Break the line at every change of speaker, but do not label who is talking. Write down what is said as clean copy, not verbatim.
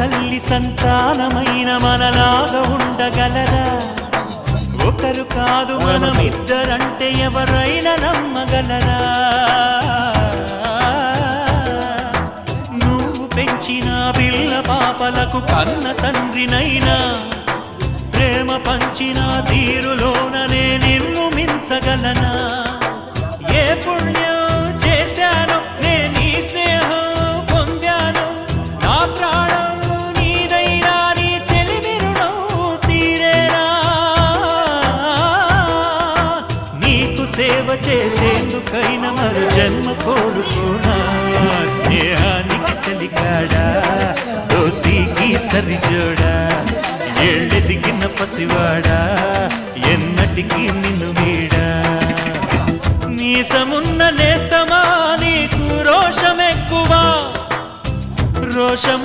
తల్లి సంతానమైన మనలాగా ఉండగలరా? ఒకరు కాదు మనమిద్దరంటే ఎవరైనా నమ్మగలరా? నువ్వు పెంచిన పిల్ల పాపలకు కన్న తండ్రినైనా ప్రేమ పంచిన తీరులోననే నిన్ను మించగలనా? ఏ పుణ్యం చేశాను నేను ఈ స్నేహం పొందాను, నా ప్రాణం నీదైనా నీ చెలిమి రుణం తీరేనా? నీకు సేవ చేసేందుకైనా మరు జన్మ కోరుకోనా? స్నేహానికి చలికాడా, దోస్తీకి సరిజోడా, ఏళ్ళెదిగిన పసివాడా ఎన్నటికీ నిన్ను వీడా? నీసమున్న నేస్తమా నీకు రోషమెక్కువా? రోషము